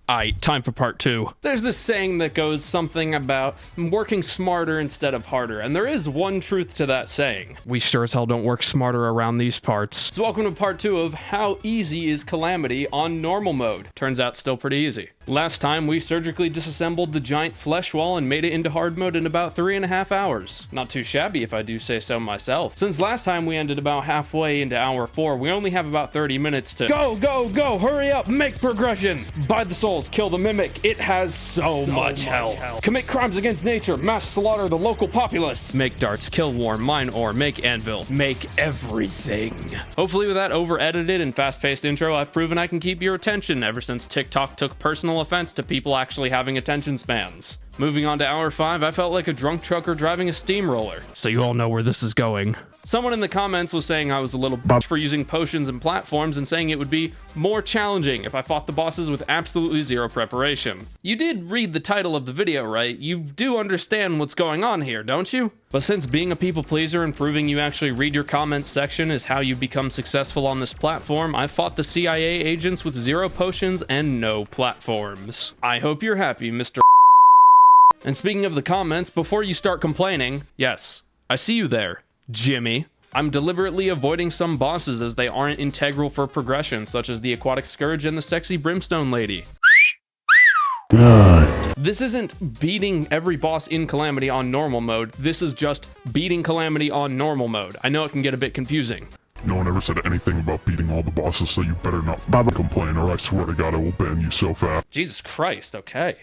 Aight, time for part 2. There's this saying that goes something about working smarter instead of harder, and there is one truth to that saying. We sure as hell don't work smarter around these parts. So welcome to part 2 of how easy is Calamity on normal mode. Turns out still pretty easy. Last time, we surgically disassembled the giant flesh wall and made it into hard mode in about 3.5 hours. Not too shabby if I do say so myself. Since last time we ended about halfway into hour 4, we only have about 30 minutes to go, hurry up, make progression! Buy the souls, kill the mimic, it has so much health. Commit crimes against nature, mass slaughter the local populace. Make darts, kill war, mine ore, make anvil, make everything. Hopefully with that over-edited and fast-paced intro, I've proven I can keep your attention ever since TikTok took personal offense to people actually having attention spans. Moving on to hour 5, I felt like a drunk trucker driving a steamroller. So you all know where this is going. Someone in the comments was saying I was a little bitch for using potions and platforms and saying it would be more challenging if I fought the bosses with absolutely zero preparation. You did read the title of the video, right? You do understand what's going on here, don't you? But since being a people pleaser and proving you actually read your comments section is how you become successful on this platform, I fought the CIA agents with 0 potions and no platforms. I hope you're happy, Mr. And speaking of the comments, before you start complaining, yes, I see you there, Jimmy. I'm deliberately avoiding some bosses as they aren't integral for progression, such as the Aquatic Scourge and the Sexy Brimstone Lady. This isn't beating every boss in Calamity on normal mode, this is just beating Calamity on normal mode. I know it can get a bit confusing. No one ever said anything about beating all the bosses, so you better not complain, or I swear to God I will ban you so fast. Jesus Christ, okay.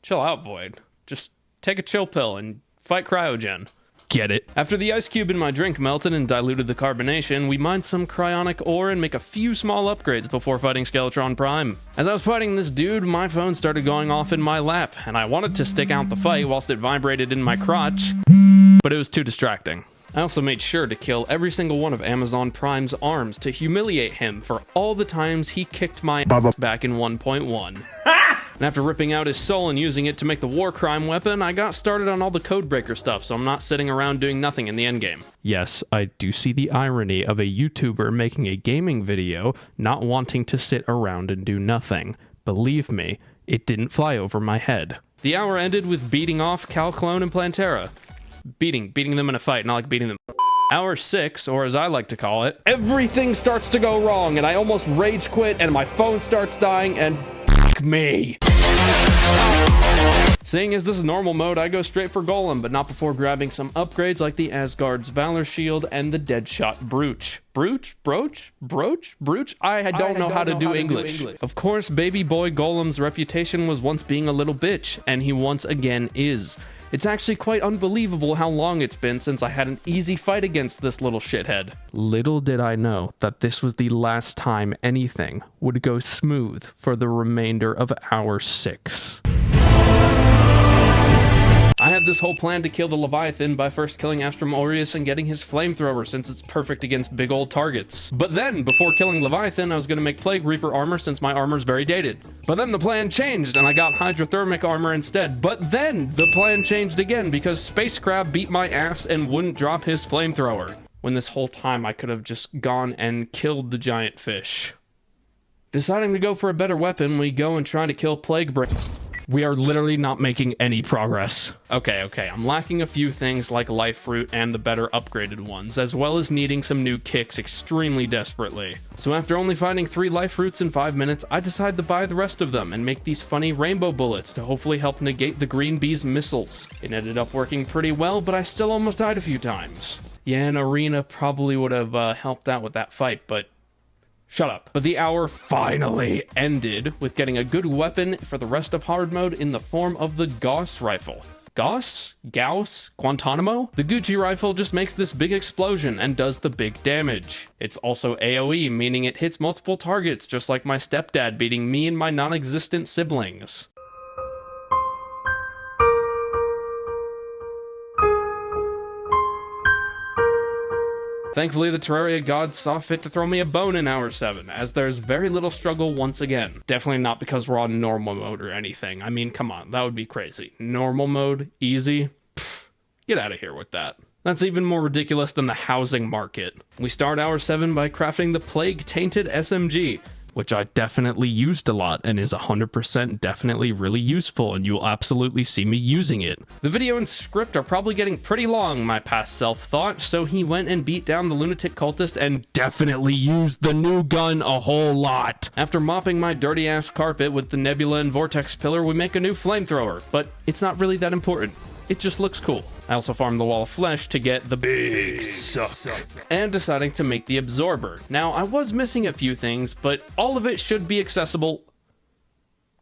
Chill out, Void. Just take a chill pill and fight Cryogen. Get it? After the ice cube in my drink melted and diluted the carbonation, we mined some cryonic ore and make a few small upgrades before fighting Skeletron Prime. As I was fighting this dude, my phone started going off in my lap, and I wanted to stick out the fight whilst it vibrated in my crotch, but it was too distracting. I also made sure to kill every single one of Amazon Prime's arms to humiliate him for all the times he kicked my ass back in 1.1. And after ripping out his soul and using it to make the war crime weapon, I got started on all the codebreaker stuff, so I'm not sitting around doing nothing in the endgame. Yes, I do see the irony of a YouTuber making a gaming video, not wanting to sit around and do nothing. Believe me, it didn't fly over my head. The hour ended with beating off Calclone and Plantera. Beating them in a fight, not like beating them. Hour 6, or as I like to call it, everything starts to go wrong, and I almost rage quit, and my phone starts dying, and me. Seeing as this is normal mode, I go straight for Golem, but not before grabbing some upgrades like the Asgard's Valor Shield and the Deadshot Brooch. Brooch? I don't know how to do English. Of course, baby boy Golem's reputation was once being a little bitch, and he once again is. It's actually quite unbelievable how long it's been since I had an easy fight against this little shithead. Little did I know that this was the last time anything would go smooth for the remainder of hour 6. I had this whole plan to kill the Leviathan by first killing Astrum Aureus and getting his flamethrower since it's perfect against big old targets. But then, before killing Leviathan, I was going to make Plague Reaper armor since my armor's very dated. But then the plan changed and I got Hydrothermic armor instead. But then the plan changed again because Space Crab beat my ass and wouldn't drop his flamethrower. When this whole time I could have just gone and killed the giant fish. Deciding to go for a better weapon, we go and try to kill Plague Brain. We are literally not making any progress. Okay, I'm lacking a few things like Life Fruit and the better upgraded ones, as well as needing some new kicks extremely desperately. So after only finding 3 Life Fruits in 5 minutes, I decide to buy the rest of them and make these funny rainbow bullets to hopefully help negate the Green Bee's missiles. It ended up working pretty well, but I still almost died a few times. Yeah, an arena probably would have helped out with that fight, but shut up. But the hour finally ended with getting a good weapon for the rest of hard mode in the form of the Gauss rifle. Gauss? Guantanamo? The Gucci rifle just makes this big explosion and does the big damage. It's also AoE, meaning it hits multiple targets, just like my stepdad beating me and my non-existent siblings. Thankfully, the Terraria gods saw fit to throw me a bone in hour 7, as there's very little struggle once again. Definitely not because we're on normal mode or anything. I mean, come on, that would be crazy. Normal mode? Easy? Pfft, get out of here with that. That's even more ridiculous than the housing market. We start hour 7 by crafting the Plague Tainted SMG. which I definitely used a lot and is 100% definitely really useful, and you'll absolutely see me using it. The video and script are probably getting pretty long, my past self thought, so he went and beat down the lunatic cultist and definitely used the new gun a whole lot. After mopping my dirty ass carpet with the nebula and vortex pillar, we make a new flamethrower, but it's not really that important. It just looks cool. I also farmed the wall of flesh to get the big suck, and deciding to make the absorber. Now, I was missing a few things, but all of it should be accessible.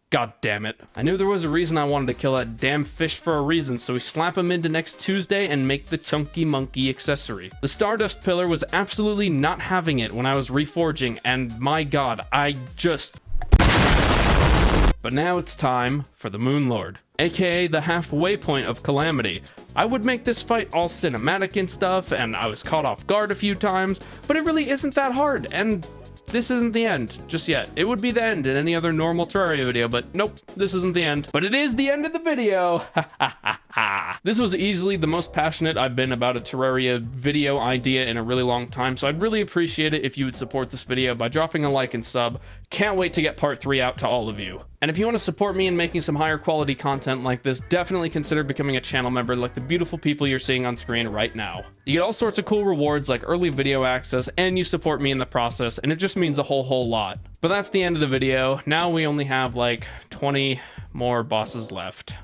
God damn it. I knew there was a reason I wanted to kill that damn fish for a reason, so we slap him into next Tuesday and make the chunky monkey accessory. The Stardust pillar was absolutely not having it when I was reforging, and my god, I just... But now it's time for the Moon Lord, aka the halfway point of Calamity. I would make this fight all cinematic and stuff, and I was caught off guard a few times, but it really isn't that hard, and this isn't the end just yet. It would be the end in any other normal Terraria video, but nope, this isn't the end. But it is the end of the video. This was easily the most passionate I've been about a Terraria video idea in a really long time, so I'd really appreciate it if you would support this video by dropping a like and sub. Can't wait to get part 3 out to all of you. And if you want to support me in making some higher quality content like this, definitely consider becoming a channel member like the beautiful people you're seeing on screen right now. You get all sorts of cool rewards like early video access, and you support me in the process, and it just means a whole lot. But that's the end of the video. Now we only have like 20 more bosses left.